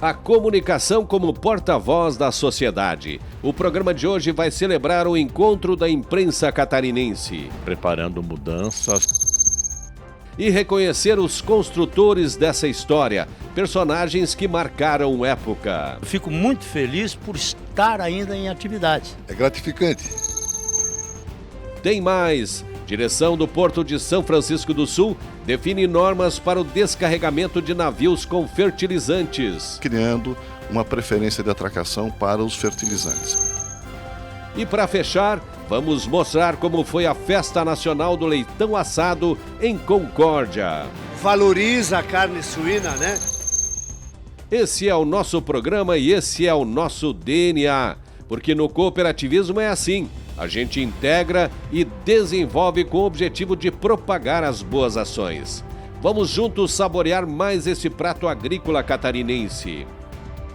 A comunicação como porta-voz da sociedade. O programa de hoje vai celebrar o encontro da imprensa catarinense, preparando mudanças e reconhecer os construtores dessa história, personagens que marcaram época. Eu fico muito feliz por estar ainda em atividade. É gratificante. Tem mais. Direção do Porto de São Francisco do Sul define normas para o descarregamento de navios com fertilizantes, criando uma preferência de atracação para os fertilizantes. E para fechar, vamos mostrar como foi a Festa Nacional do Leitão Assado em Concórdia. Valoriza a carne suína, né? Esse é o nosso programa e esse é o nosso DNA, porque no cooperativismo é assim. A gente integra e desenvolve com o objetivo de propagar as boas ações. Vamos juntos saborear mais esse prato agrícola catarinense.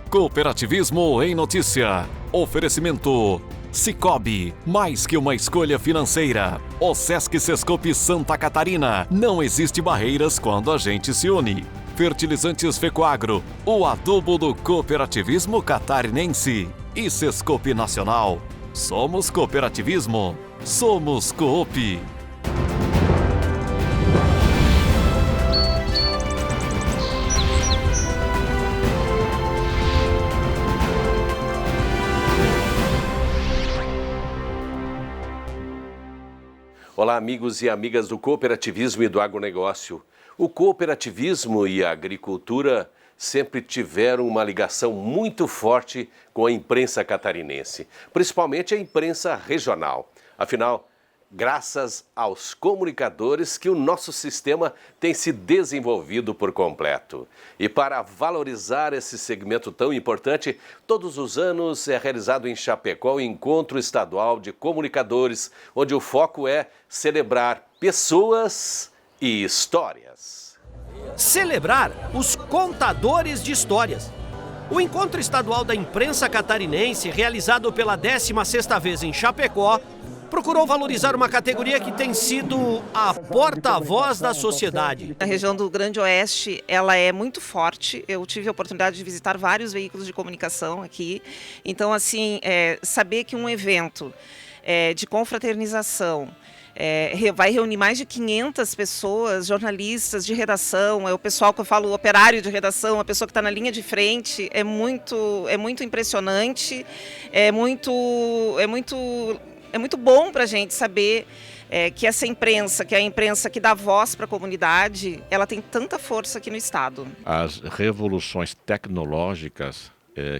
Cooperativismo em Notícia. Oferecimento Sicoob, mais que uma escolha financeira. O Sesc Sescope Santa Catarina. Não existe barreiras quando a gente se une. Fertilizantes Fecoagro, o adubo do cooperativismo catarinense. E Sescope Nacional. Somos cooperativismo. Somos Coop. Olá, amigos e amigas do cooperativismo e do agronegócio. O cooperativismo e a agricultura sempre tiveram uma ligação muito forte com a imprensa catarinense, principalmente a imprensa regional. Afinal, graças aos comunicadores que o nosso sistema tem se desenvolvido por completo. E para valorizar esse segmento tão importante, todos os anos é realizado em Chapecó o Encontro Estadual de Comunicadores, onde o foco é celebrar pessoas e histórias. Celebrar os contadores de histórias. O Encontro Estadual da Imprensa Catarinense, realizado pela 16ª vez em Chapecó, procurou valorizar uma categoria que tem sido a porta-voz da sociedade. A região do Grande Oeste, ela é muito forte. Eu tive a oportunidade de visitar vários veículos de comunicação aqui. Então, assim, saber que um evento de confraternização vai reunir mais de 500 pessoas, jornalistas de redação, é o pessoal que eu falo, o operário de redação, a pessoa que está na linha de frente, é muito impressionante, é muito bom para a gente saber que essa imprensa, que é a imprensa que dá voz para a comunidade, ela tem tanta força aqui no estado. As revoluções tecnológicas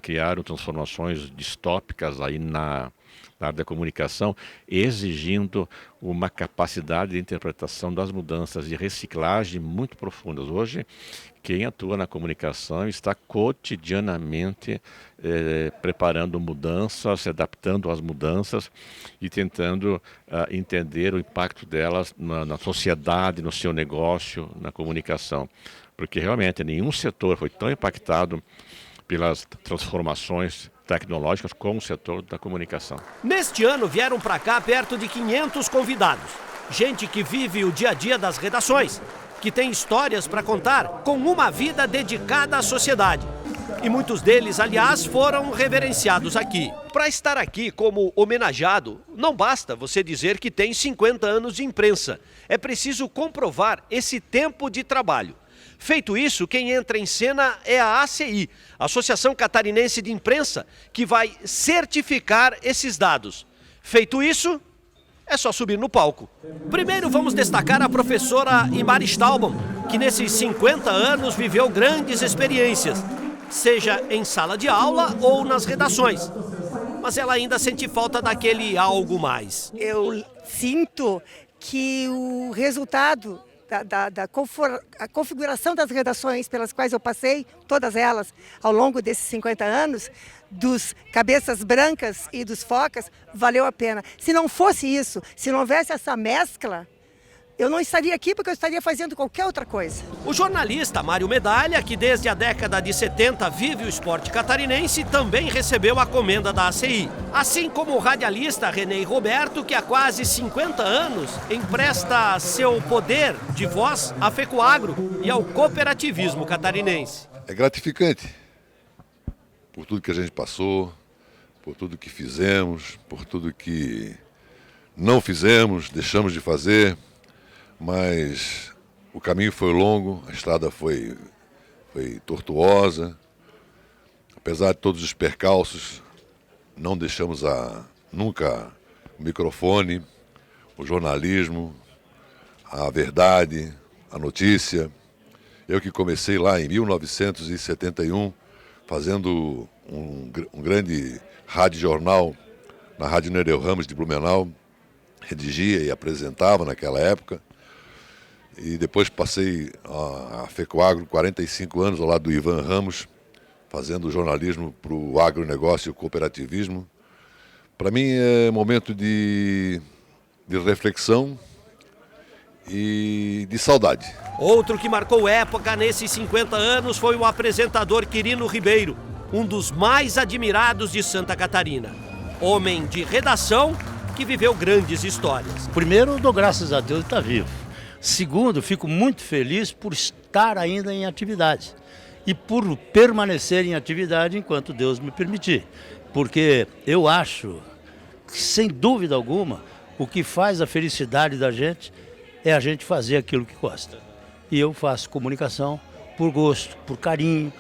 criaram transformações distópicas aí na área da comunicação, exigindo uma capacidade de interpretação das mudanças de reciclagem muito profundas. Hoje, quem atua na comunicação está cotidianamente preparando mudanças, se adaptando às mudanças e tentando entender o impacto delas na sociedade, no seu negócio, na comunicação. Porque realmente nenhum setor foi tão impactado pelas transformações tecnológicas como o setor da comunicação. Neste ano vieram para cá perto de 500 convidados. Gente que vive o dia a dia das redações, que tem histórias para contar, com uma vida dedicada à sociedade. E muitos deles, aliás, foram reverenciados aqui. Para estar aqui como homenageado, não basta você dizer que tem 50 anos de imprensa. É preciso comprovar esse tempo de trabalho. Feito isso, quem entra em cena é a ACI, Associação Catarinense de Imprensa, que vai certificar esses dados. Feito isso, é só subir no palco. Primeiro vamos destacar a professora Imari Staubman, que nesses 50 anos viveu grandes experiências, seja em sala de aula ou nas redações. Mas ela ainda sente falta daquele algo mais. Eu sinto que o resultado a configuração das redações pelas quais eu passei, todas elas, ao longo desses 50 anos, dos cabeças brancas e dos focas, valeu a pena. Se não fosse isso, se não houvesse essa mescla, eu não estaria aqui porque eu estaria fazendo qualquer outra coisa. O jornalista Mário Medalha, que desde a década de 70 vive o esporte catarinense, também recebeu a comenda da ACI. Assim como o radialista René Roberto, que há quase 50 anos empresta seu poder de voz à Fecoagro e ao cooperativismo catarinense. É gratificante. por tudo que a gente passou, por tudo que fizemos, por tudo que não fizemos, deixamos de fazer, mas o caminho foi longo, a estrada foi tortuosa. Apesar de todos os percalços, não deixamos nunca o microfone, o jornalismo, a verdade, a notícia. Eu que comecei lá em 1971, fazendo um grande rádio-jornal na Rádio Nereu Ramos de Blumenau, redigia e apresentava naquela época. E depois passei a FECOAGRO, 45 anos, ao lado do Ivan Ramos, fazendo jornalismo para o agronegócio e o cooperativismo. Para mim é momento de reflexão e de saudade. Outro que marcou época nesses 50 anos foi o apresentador Quirino Ribeiro, um dos mais admirados de Santa Catarina. Homem de redação que viveu grandes histórias. Primeiro, dou graças a Deus de estar vivo. Segundo, fico muito feliz por estar ainda em atividade e por permanecer em atividade enquanto Deus me permitir. Porque eu acho que, sem dúvida alguma, o que faz a felicidade da gente é a gente fazer aquilo que gosta. E eu faço comunicação por gosto, por carinho.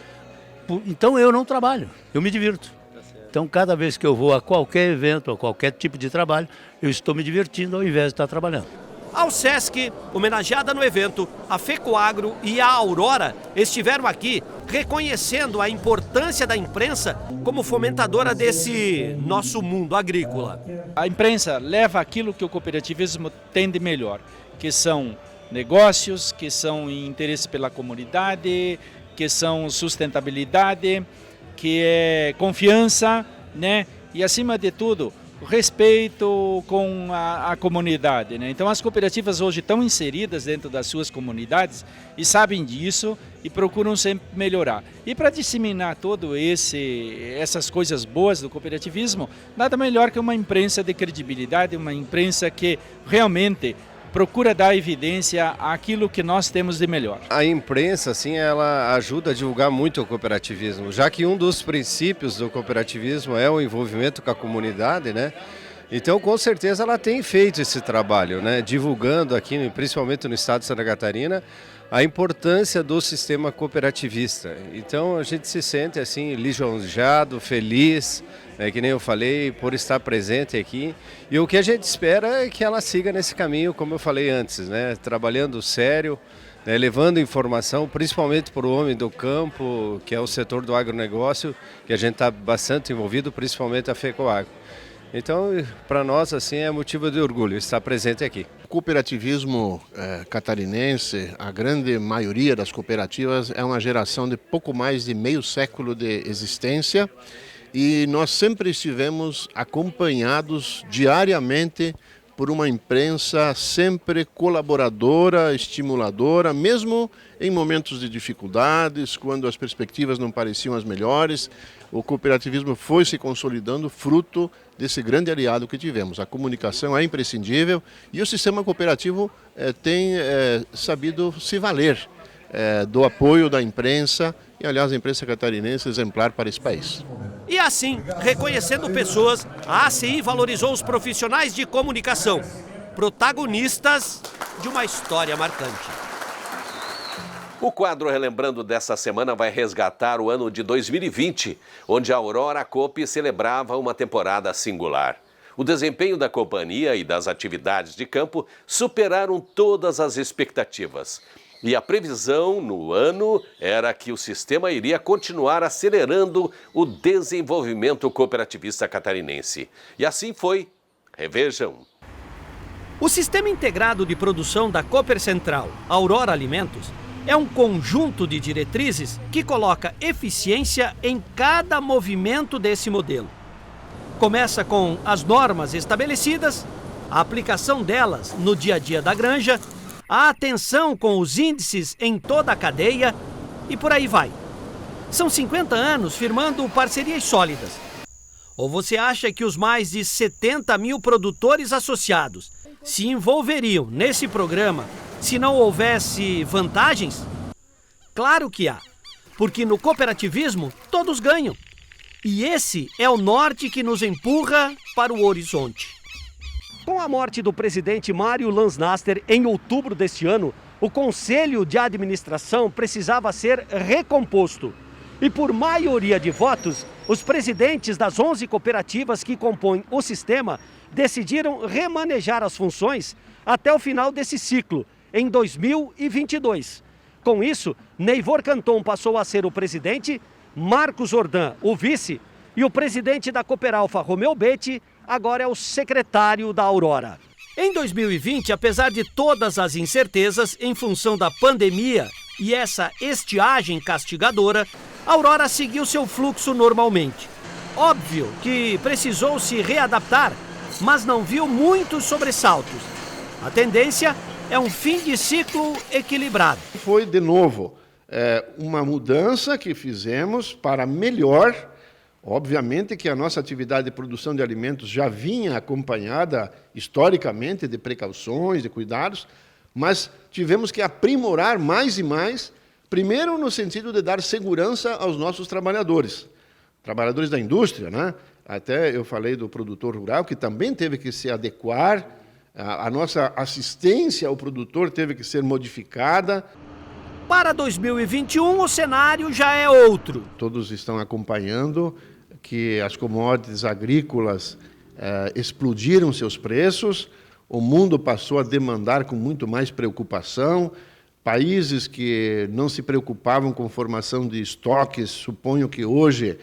Então eu não trabalho, eu me divirto. Então cada vez que eu vou a qualquer evento, a qualquer tipo de trabalho, eu estou me divertindo ao invés de estar trabalhando. Ao Sesc, homenageada no evento, a FECOAGRO e a Aurora estiveram aqui reconhecendo a importância da imprensa como fomentadora desse nosso mundo agrícola. A imprensa leva aquilo que o cooperativismo tem de melhor, que são negócios, que são interesse pela comunidade, que são sustentabilidade, que é confiança, né? E acima de tudo, respeito com a comunidade, né? Então as cooperativas hoje estão inseridas dentro das suas comunidades e sabem disso e procuram sempre melhorar. E para disseminar todo essas coisas boas do cooperativismo, nada melhor que uma imprensa de credibilidade, uma imprensa que realmente procura dar evidência àquilo que nós temos de melhor. A imprensa, assim, ela ajuda a divulgar muito o cooperativismo, já que um dos princípios do cooperativismo é o envolvimento com a comunidade, né? Então, com certeza, ela tem feito esse trabalho, né? Divulgando aqui, principalmente no estado de Santa Catarina, a importância do sistema cooperativista. Então, a gente se sente, assim, lisonjeado, feliz, que nem eu falei, por estar presente aqui. E o que a gente espera é que ela siga nesse caminho, como eu falei antes, né? Trabalhando sério, né? Levando informação, principalmente para o homem do campo, que é o setor do agronegócio, que a gente está bastante envolvido, principalmente a FECOAGRO. Então, para nós, assim, é motivo de orgulho estar presente aqui. O cooperativismo catarinense, a grande maioria das cooperativas, é uma geração de pouco mais de meio século de existência e nós sempre estivemos acompanhados diariamente por uma imprensa sempre colaboradora, estimuladora, mesmo em momentos de dificuldades, quando as perspectivas não pareciam as melhores. O cooperativismo foi se consolidando fruto desse grande aliado que tivemos. A comunicação é imprescindível e o sistema cooperativo tem sabido se valer do apoio da imprensa e, aliás, a imprensa catarinense é exemplar para esse país. E assim, reconhecendo pessoas, a ACI valorizou os profissionais de comunicação, protagonistas de uma história marcante. O quadro Relembrando dessa semana vai resgatar o ano de 2020, onde a Aurora Coop celebrava uma temporada singular. O desempenho da companhia e das atividades de campo superaram todas as expectativas. E a previsão no ano era que o sistema iria continuar acelerando o desenvolvimento cooperativista catarinense. E assim foi. Revejam. O Sistema Integrado de Produção da Cooper Central, Aurora Alimentos, é um conjunto de diretrizes que coloca eficiência em cada movimento desse modelo. Começa com as normas estabelecidas, a aplicação delas no dia a dia da granja, a atenção com os índices em toda a cadeia e por aí vai. São 50 anos firmando parcerias sólidas. Ou você acha que os mais de 70 mil produtores associados se envolveriam nesse programa se não houvesse vantagens? Claro que há, porque no cooperativismo todos ganham. E esse é o norte que nos empurra para o horizonte. Com a morte do presidente Mário Lansnaster em outubro deste ano, o Conselho de Administração precisava ser recomposto. E por maioria de votos, os presidentes das 11 cooperativas que compõem o sistema decidiram remanejar as funções até o final desse ciclo, em 2022. Com isso, Neivor Canton passou a ser o presidente, Marcos Jordan o vice e o presidente da Cooperalfa, Romeu Betti, agora é o secretário da Aurora. Em 2020, apesar de todas as incertezas em função da pandemia e essa estiagem castigadora, a Aurora seguiu seu fluxo normalmente. Óbvio que precisou se readaptar, mas não viu muitos sobressaltos. A tendência é um fim de ciclo equilibrado. Foi, de novo, uma mudança que fizemos para melhor. Obviamente que a nossa atividade de produção de alimentos já vinha acompanhada historicamente de precauções, de cuidados, mas tivemos que aprimorar mais e mais, primeiro no sentido de dar segurança aos nossos trabalhadores da indústria, né? Até eu falei do produtor rural, que também teve que se adequar, a nossa assistência ao produtor teve que ser modificada. Para 2021, o cenário já é outro. Todos estão acompanhando que as commodities agrícolas explodiram seus preços, o mundo passou a demandar com muito mais preocupação. Países que não se preocupavam com formação de estoques, suponho que hoje,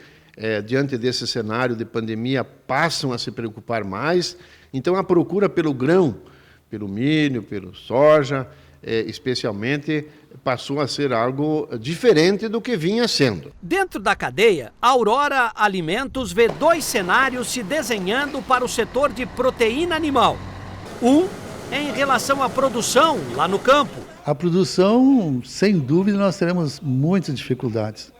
diante desse cenário de pandemia, passam a se preocupar mais. Então, a procura pelo grão, pelo milho, pelo soja, especialmente, passou a ser algo diferente do que vinha sendo. Dentro da cadeia, a Aurora Alimentos vê dois cenários se desenhando para o setor de proteína animal. Um é em relação à produção lá no campo. A produção, sem dúvida, nós teremos muitas dificuldades.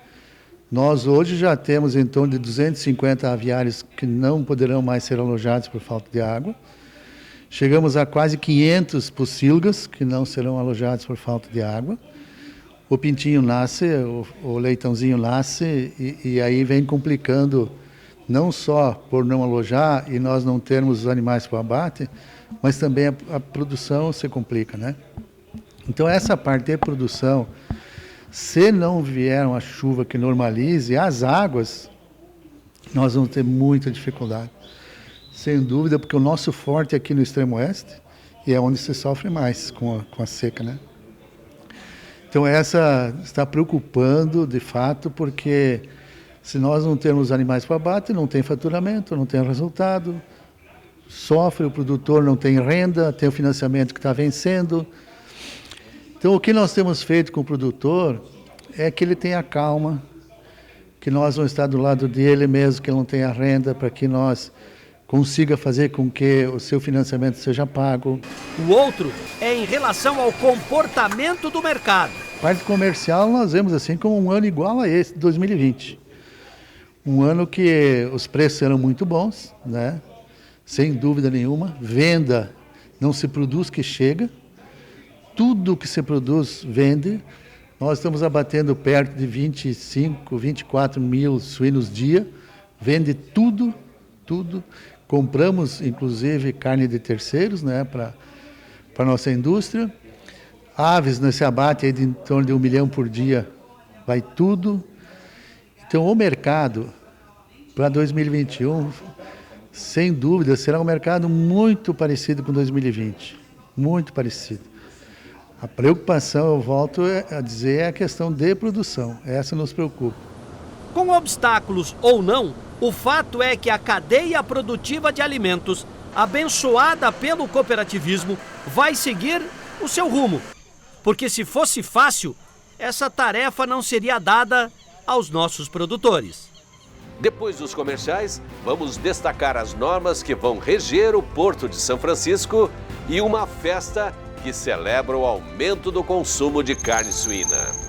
Nós hoje já temos em torno de 250 aviários que não poderão mais ser alojados por falta de água. Chegamos a quase 500 pocilgas que não serão alojados por falta de água. O pintinho nasce, o leitãozinho nasce e aí vem complicando, não só por não alojar e nós não termos os animais para o abate, mas também a produção se complica, né? Então essa parte de produção, se não vier uma chuva que normalize as águas, nós vamos ter muita dificuldade. Sem dúvida, porque o nosso forte é aqui no extremo oeste e é onde se sofre mais com a seca, né? Então essa está preocupando de fato, porque se nós não temos animais para abate, não tem faturamento, não tem resultado, sofre o produtor, não tem renda, tem o financiamento que está vencendo. Então o que nós temos feito com o produtor é que ele tenha calma, que nós vamos estar do lado dele mesmo, que ele não tenha renda, para que nós consiga fazer com que o seu financiamento seja pago. O outro é em relação ao comportamento do mercado. Parte comercial nós vemos assim como um ano igual a esse, 2020. Um ano que os preços eram muito bons, né? Sem dúvida nenhuma. Venda não se produz que chega. Tudo que se produz vende. Nós estamos abatendo perto de 25, 24 mil suínos dia. Vende tudo. Compramos, inclusive, carne de terceiros, né, para a nossa indústria. Aves nesse abate aí de em torno de 1 milhão por dia, vai tudo. Então, o mercado para 2021, sem dúvida, será um mercado muito parecido com 2020. Muito parecido. A preocupação, eu volto a dizer, é a questão de produção. Essa nos preocupa. Com obstáculos ou não, o fato é que a cadeia produtiva de alimentos, abençoada pelo cooperativismo, vai seguir o seu rumo. Porque se fosse fácil, essa tarefa não seria dada aos nossos produtores. Depois dos comerciais, vamos destacar as normas que vão reger o Porto de São Francisco e uma festa que celebra o aumento do consumo de carne suína.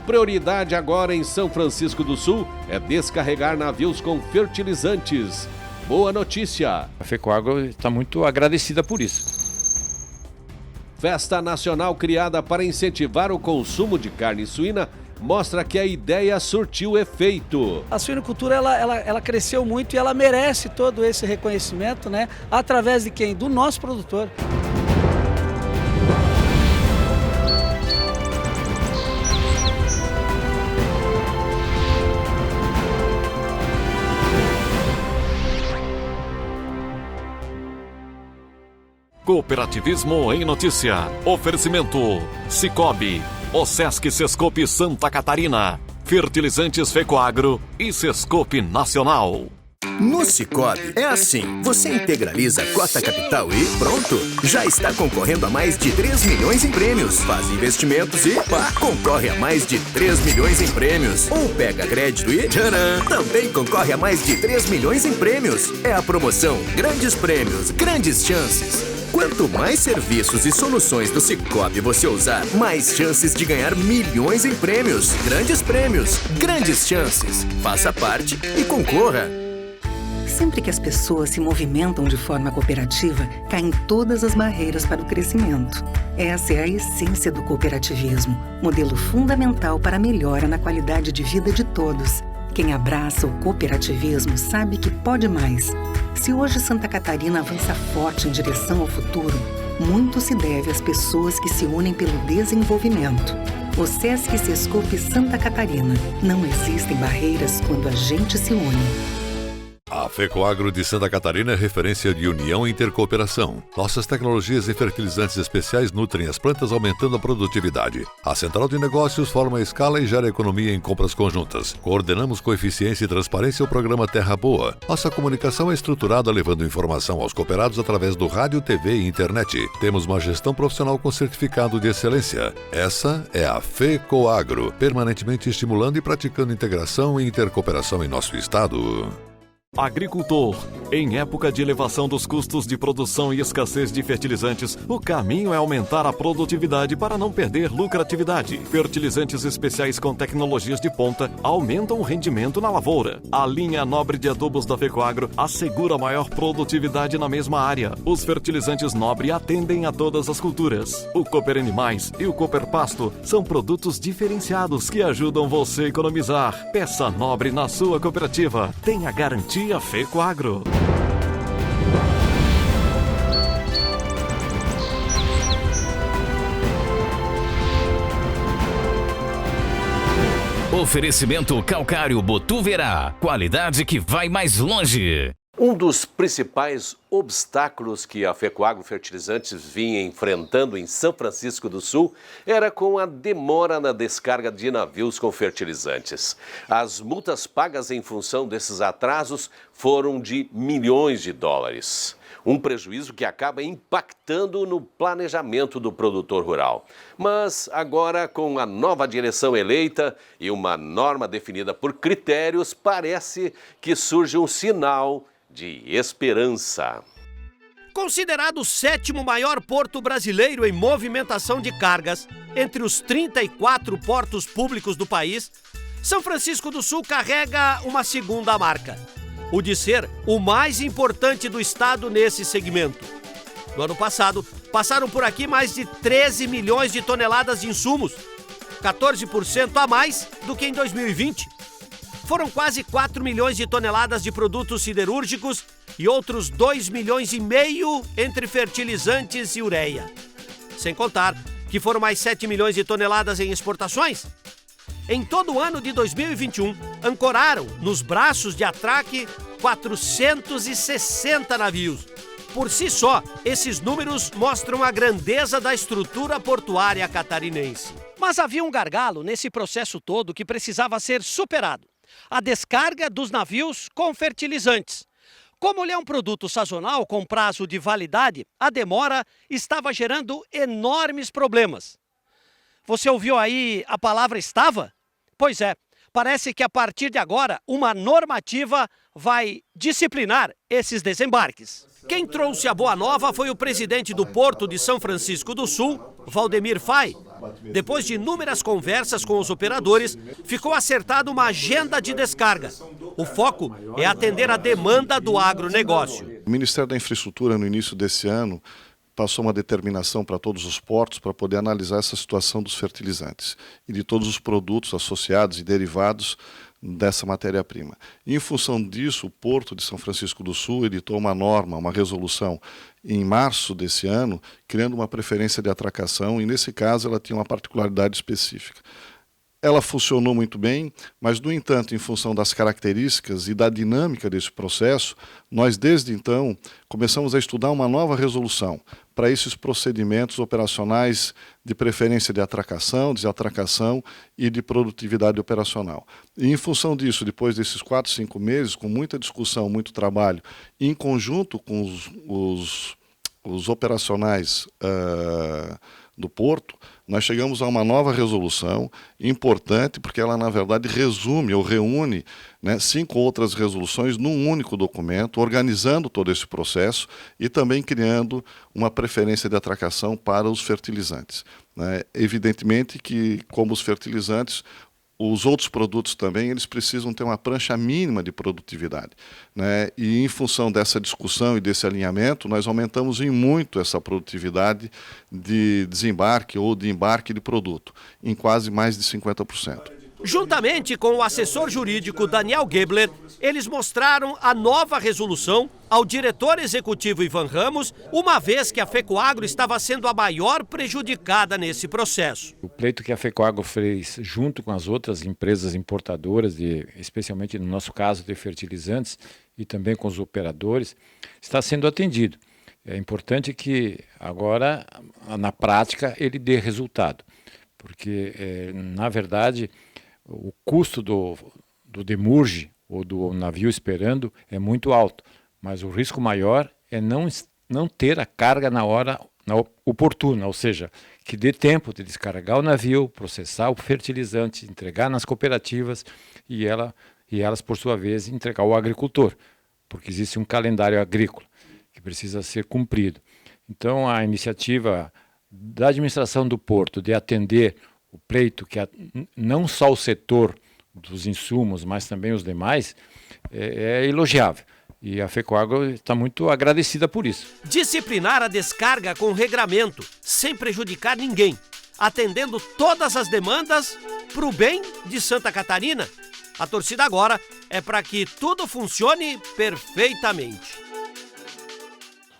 Prioridade agora em São Francisco do Sul é descarregar navios com fertilizantes. Boa notícia! A FECOAGRO está muito agradecida por isso. Festa nacional criada para incentivar o consumo de carne suína mostra que a ideia surtiu efeito. A suinocultura ela cresceu muito e ela merece todo esse reconhecimento, né? Através de quem? Do nosso produtor. Cooperativismo em Notícia. Oferecimento Sicoob, Osesc Sescope Santa Catarina, Fertilizantes Fecoagro e Sescope Nacional. No Sicoob é assim, você integraliza a cota capital e pronto, já está concorrendo a mais de 3 milhões em prêmios. Faz investimentos e concorre a mais de 3 milhões em prêmios. Ou pega crédito e tcharam, também concorre a mais de 3 milhões em prêmios. É a promoção Grandes Prêmios, Grandes Chances. Quanto mais serviços e soluções do Sicoob você usar, mais chances de ganhar milhões em prêmios. Grandes prêmios, grandes chances. Faça parte e concorra. Sempre que as pessoas se movimentam de forma cooperativa, caem todas as barreiras para o crescimento. Essa é a essência do cooperativismo, modelo fundamental para a melhora na qualidade de vida de todos. Quem abraça o cooperativismo sabe que pode mais. Se hoje Santa Catarina avança forte em direção ao futuro, muito se deve às pessoas que se unem pelo desenvolvimento. Osesc Sescope Santa Catarina. Não existem barreiras quando a gente se une. A Fecoagro de Santa Catarina é referência de união e intercooperação. Nossas tecnologias e fertilizantes especiais nutrem as plantas, aumentando a produtividade. A central de negócios forma a escala e gera economia em compras conjuntas. Coordenamos com eficiência e transparência o programa Terra Boa. Nossa comunicação é estruturada, levando informação aos cooperados através do rádio, TV e internet. Temos uma gestão profissional com certificado de excelência. Essa é a Fecoagro, permanentemente estimulando e praticando integração e intercooperação em nosso estado. Agricultor. Em época de elevação dos custos de produção e escassez de fertilizantes, o caminho é aumentar a produtividade para não perder lucratividade. Fertilizantes especiais com tecnologias de ponta aumentam o rendimento na lavoura. A linha nobre de adubos da Fecoagro assegura maior produtividade na mesma área. Os fertilizantes nobre atendem a todas as culturas. O Cooper Animais e o Cooper Pasto são produtos diferenciados que ajudam você a economizar. Peça nobre na sua cooperativa. Tenha garantia Fecoagro. Oferecimento Calcário Botuverá. Qualidade que vai mais longe. Um dos principais obstáculos que a Fecoagro Fertilizantes vinha enfrentando em São Francisco do Sul era com a demora na descarga de navios com fertilizantes. As multas pagas em função desses atrasos foram de milhões de dólares. Um prejuízo que acaba impactando no planejamento do produtor rural. Mas agora, com a nova direção eleita e uma norma definida por critérios, parece que surge um sinal de esperança. Considerado o 7º maior porto brasileiro em movimentação de cargas, entre os 34 portos públicos do país, São Francisco do Sul carrega uma segunda marca, o de ser o mais importante do estado nesse segmento. No ano passado, passaram por aqui mais de 13 milhões de toneladas de insumos, 14% a mais do que em 2020. Foram quase 4 milhões de toneladas de produtos siderúrgicos e outros 2,5 milhões entre fertilizantes e ureia. Sem contar que foram mais 7 milhões de toneladas em exportações. Em todo o ano de 2021, ancoraram nos braços de atraque 460 navios. Por si só, esses números mostram a grandeza da estrutura portuária catarinense. Mas havia um gargalo nesse processo todo que precisava ser superado: a descarga dos navios com fertilizantes. Como ele é um produto sazonal com prazo de validade, a demora estava gerando enormes problemas. Você ouviu aí a palavra estava? Pois é, parece que a partir de agora uma normativa vai disciplinar esses desembarques. Quem trouxe a boa nova foi o presidente do Porto de São Francisco do Sul, Valdemir Fay. Depois de inúmeras conversas com os operadores, ficou acertada uma agenda de descarga. O foco é atender a demanda do agronegócio. O Ministério da Infraestrutura, no início desse ano, passou uma determinação para todos os portos para poder analisar essa situação dos fertilizantes e de todos os produtos associados e derivados dessa matéria-prima. Em função disso, o Porto de São Francisco do Sul editou uma norma, uma resolução, em março desse ano, criando uma preferência de atracação, e nesse caso ela tinha uma particularidade específica. Ela funcionou muito bem, mas, no entanto, em função das características e da dinâmica desse processo, nós, desde então, começamos a estudar uma nova resolução para esses procedimentos operacionais de preferência de atracação, desatracação e de produtividade operacional. E, em função disso, depois desses 4, 5 meses, com muita discussão, muito trabalho, em conjunto com os operacionais do Porto, nós chegamos a uma nova resolução importante, porque ela, na verdade, resume ou reúne, né, 5 outras resoluções num único documento, organizando todo esse processo e também criando uma preferência de atracação para os fertilizantes, né? Evidentemente que, como os fertilizantes, os outros produtos também, eles precisam ter uma prancha mínima de produtividade, né? E em função dessa discussão e desse alinhamento, nós aumentamos em muito essa produtividade de desembarque ou de embarque de produto, em quase mais de 50%. Juntamente com o assessor jurídico Daniel Gebler, eles mostraram a nova resolução ao diretor executivo Ivan Ramos, uma vez que a FECOAGRO estava sendo a maior prejudicada nesse processo. O pleito que a FECOAGRO fez junto com as outras empresas importadoras, especialmente no nosso caso de fertilizantes, e também com os operadores, está sendo atendido. É importante que agora, na prática, ele dê resultado, porque, na verdade, o custo do demurge ou do navio esperando é muito alto, mas o risco maior é não ter a carga na hora oportuna, ou seja, que dê tempo de descarregar o navio, processar o fertilizante, entregar nas cooperativas e elas, por sua vez, entregar ao agricultor, porque existe um calendário agrícola que precisa ser cumprido. Então, a iniciativa da administração do Porto de atender o pleito, que não só o setor dos insumos, mas também os demais, é elogiável. E a FECOAGRO está muito agradecida por isso. Disciplinar a descarga com regramento, sem prejudicar ninguém, atendendo todas as demandas para o bem de Santa Catarina. A torcida agora é para que tudo funcione perfeitamente.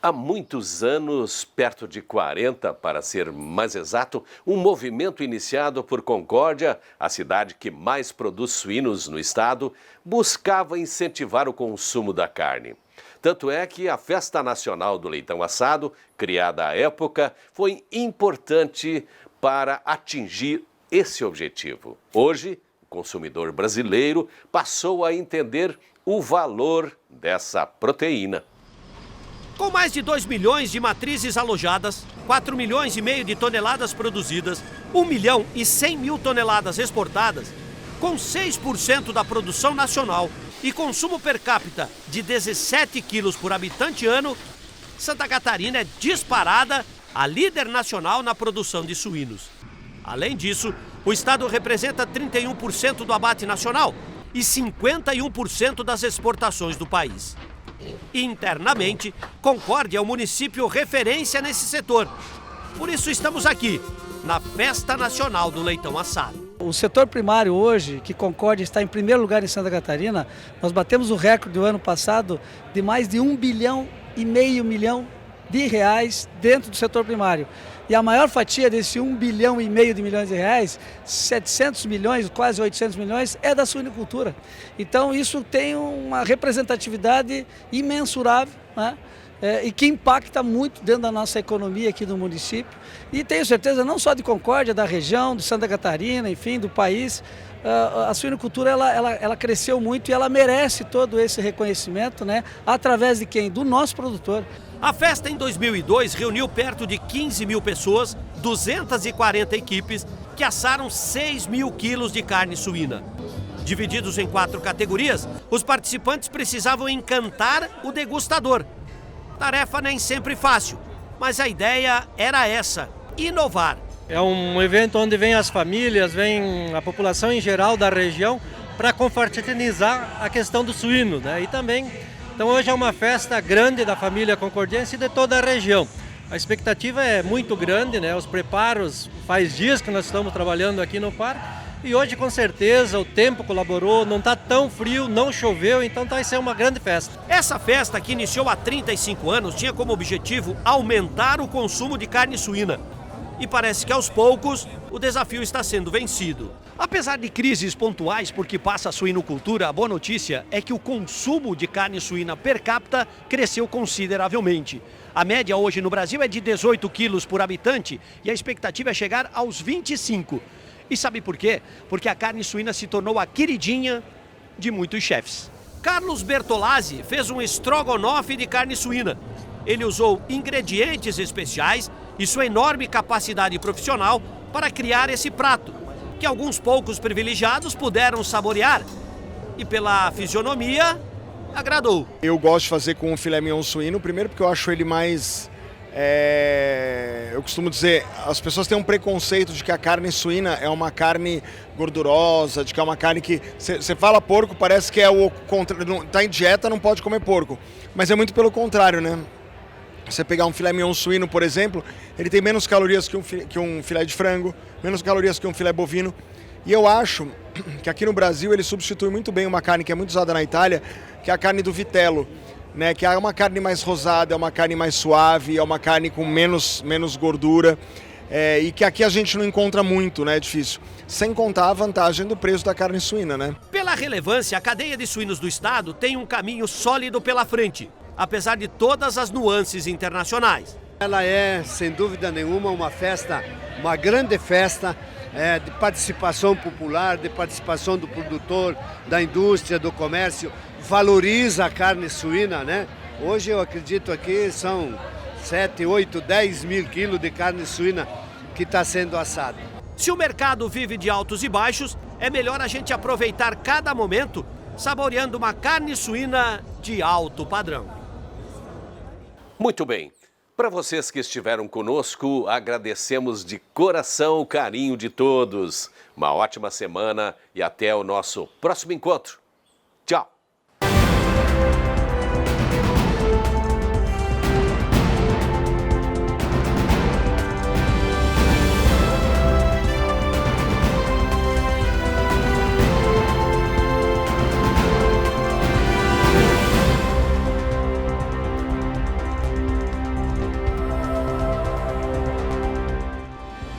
Há muitos anos, perto de 40, para ser mais exato, um movimento iniciado por Concórdia, a cidade que mais produz suínos no estado, buscava incentivar o consumo da carne. Tanto é que a Festa Nacional do Leitão Assado, criada à época, foi importante para atingir esse objetivo. Hoje, o consumidor brasileiro passou a entender o valor dessa proteína. Com mais de 2 milhões de matrizes alojadas, 4 milhões e meio de toneladas produzidas, 1 milhão e 100 mil toneladas exportadas, com 6% da produção nacional e consumo per capita de 17 quilos por habitante ano, Santa Catarina é disparada a líder nacional na produção de suínos. Além disso, o estado representa 31% do abate nacional e 51% das exportações do país. Internamente, Concórdia é o município referência nesse setor. Por isso estamos aqui, na Festa Nacional do Leitão Assado. O setor primário hoje, que Concórdia está em primeiro lugar em Santa Catarina, nós batemos o recorde do ano passado de mais de 1,5 bilhão de reais dentro do setor primário. E a maior fatia desse 1,5 bilhão de reais, 700 milhões, quase 800 milhões, é da suinicultura. Então isso tem uma representatividade imensurável, né? E que impacta muito dentro da nossa economia aqui do município. E tenho certeza, não só de Concórdia, da região, de Santa Catarina, enfim, do país, a suinicultura ela cresceu muito e ela merece todo esse reconhecimento, né? Através de quem? Do nosso produtor. A festa em 2002 reuniu perto de 15 mil pessoas, 240 equipes, que assaram 6 mil quilos de carne suína. Divididos em 4 categorias, os participantes precisavam encantar o degustador. Tarefa nem sempre fácil, mas a ideia era essa, inovar. É um evento onde vem as famílias, vem a população em geral da região para confraternizar a questão do suíno, né? E também, então hoje é uma festa grande da família concordiense e de toda a região. A expectativa é muito grande, né? Os preparos, faz dias que nós estamos trabalhando aqui no parque. E hoje, com certeza, o tempo colaborou, não está tão frio, não choveu, então vai ser uma grande festa. Essa festa, que iniciou há 35 anos, tinha como objetivo aumentar o consumo de carne suína. E parece que aos poucos o desafio está sendo vencido. Apesar de crises pontuais por que passa a suinocultura, a boa notícia é que o consumo de carne suína per capita cresceu consideravelmente. A média hoje no Brasil é de 18 quilos por habitante e a expectativa é chegar aos 25. E sabe por quê? Porque a carne suína se tornou a queridinha de muitos chefes. Carlos Bertolazzi fez um estrogonofe de carne suína. Ele usou ingredientes especiais e sua enorme capacidade profissional para criar esse prato, que alguns poucos privilegiados puderam saborear. E pela fisionomia, agradou. Eu gosto de fazer com o filé mignon suíno, primeiro porque eu acho ele mais... eu costumo dizer, as pessoas têm um preconceito de que a carne suína é uma carne gordurosa, de que é uma carne que... Você fala porco, parece que é o contrário, tá em dieta, não pode comer porco. Mas é muito pelo contrário, né? Você pegar um filé mignon suíno, por exemplo, ele tem menos calorias que um filé de frango, menos calorias que um filé bovino. E eu acho que aqui no Brasil ele substitui muito bem uma carne que é muito usada na Itália, que é a carne do vitello, né? Que é uma carne mais rosada, é uma carne mais suave, é uma carne com menos gordura, e que aqui a gente não encontra muito, né? É difícil. Sem contar a vantagem do preço da carne suína, né? Pela relevância, a cadeia de suínos do estado tem um caminho sólido pela frente, apesar de todas as nuances internacionais. Ela é, sem dúvida nenhuma, uma festa, uma grande festa de participação popular, de participação do produtor, da indústria, do comércio, valoriza a carne suína, né? Hoje eu acredito aqui são 7, 8, 10 mil quilos de carne suína que está sendo assada. Se o mercado vive de altos e baixos, é melhor a gente aproveitar cada momento saboreando uma carne suína de alto padrão. Muito bem. Para vocês que estiveram conosco, agradecemos de coração o carinho de todos. Uma ótima semana e até o nosso próximo encontro.